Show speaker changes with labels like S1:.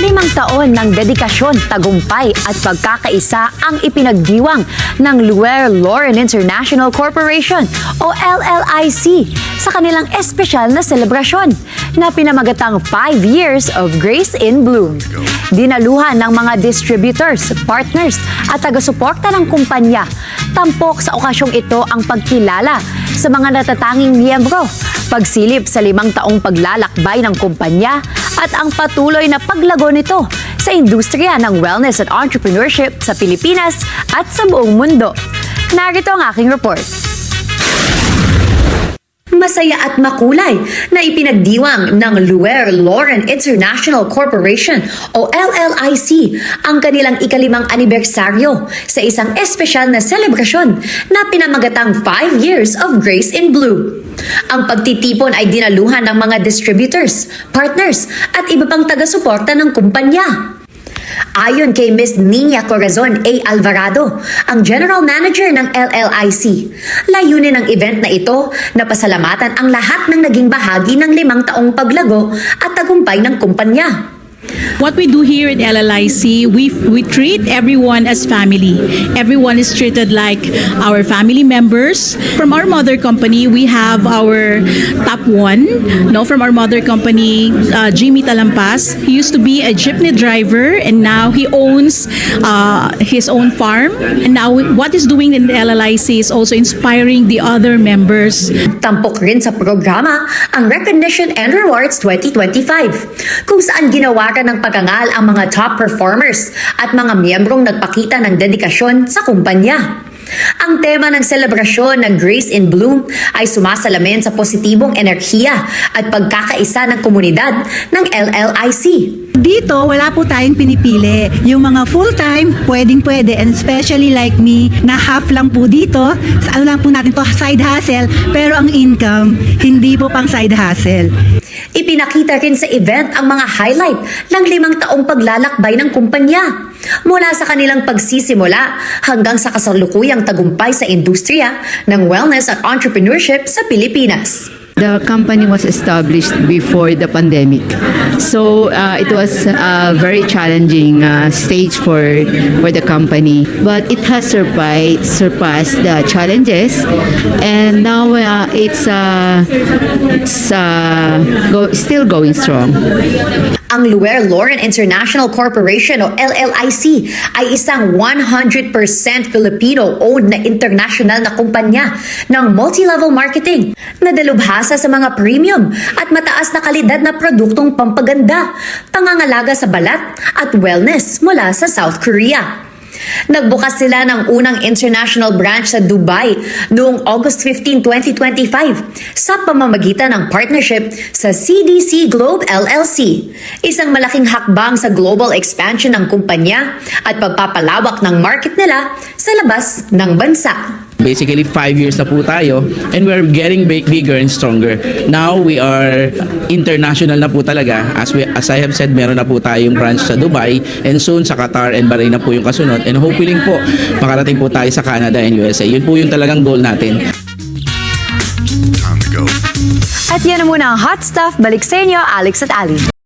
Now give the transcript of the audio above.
S1: 5 taon ng dedikasyon, tagumpay at pagkakaisa ang ipinagdiwang ng Luer Lauren International Corporation o LLIC sa kanilang espesyal na selebrasyon na pinamagatang 5 years of Grace in Bloom. Dinaluhan ng mga distributors, partners at taga-suporta ng kumpanya. Tampok sa okasyong ito ang pagkilala sa mga natatanging miyembro, pagsilip sa 5 taong paglalakbay ng kumpanya at ang patuloy na paglago nito sa industriya ng wellness at entrepreneurship sa Pilipinas at sa buong mundo. Narito ang aking report. Masaya at makulay na ipinagdiwang ng Luer Lauren International Corporation o LLIC ang kanilang ika-5 anibersaryo sa isang espesyal na selebrasyon na pinamagatang 5 years of Grace in Bloom. Ang pagtitipon ay dinaluhan ng mga distributors, partners at iba pang taga-suporta ng kumpanya. Ayon kay Ms. Nina Corazon A. Alvarado, ang General Manager ng LLIC, layunin ng event na ito na pasalamatan ang lahat ng naging bahagi ng 5 taong paglago at tagumpay ng kumpanya.
S2: What we do here at LLIC, we treat everyone as family. Everyone is treated like our family members. From our mother company, we have our top one. No, from our mother company, Jimmy Talampas. He used to be a jeepney driver, and now he owns his own farm. And now what he's doing in the LLIC is also inspiring the other members.
S1: Tampok rin sa programa ang Recognition and Rewards 2025, kung saan ginawa ng pagangal ang mga top performers at mga miyembrong nagpakita ng dedikasyon sa kumpanya. Ang tema ng selebrasyon ng Grace in Bloom ay sumasalamin sa positibong enerhiya at pagkakaisa ng komunidad ng LLIC.
S3: Dito, wala po tayong pinipili. Yung mga full-time, pwedeng-pwede. And especially like me, na half lang po dito. Sa ano lang po natin to, side hustle. Pero ang income, hindi po pang side hustle.
S1: Ipinakita rin sa event ang mga highlight ng 5 taong paglalakbay ng kumpanya. Mula sa kanilang pagsisimula hanggang sa kasalukuyang tagumpay sa industriya ng wellness at entrepreneurship sa Pilipinas.
S4: The company was established before the pandemic. So it was a very challenging stage for the company. But it has surpassed the challenges, and now still going strong.
S1: Ang Luer Lauren International Corporation o LLIC ay isang 100% Filipino-owned na international na kumpanya ng multi-level marketing na dalubhasa sa mga premium at mataas na kalidad na produktong pampaganda, pangangalaga sa balat at wellness mula sa South Korea. Nagbukas sila ng unang international branch sa Dubai noong August 15, 2025 sa pamamagitan ng partnership sa CDC Globe LLC, isang malaking hakbang sa global expansion ng kumpanya at pagpapalawak ng market nila sa labas ng bansa.
S5: Basically, 5 years na po tayo and we're getting bigger and stronger. Now, we are international na po talaga. As I have said, meron na po tayong branch sa Dubai and soon sa Qatar and Bahrain na po yung kasunod. And hopefully po, makarating po tayo sa Canada and USA. Yun po yung talagang goal natin.
S1: At yan na muna ang hot stuff. Balik sa inyo, Alex at Ali.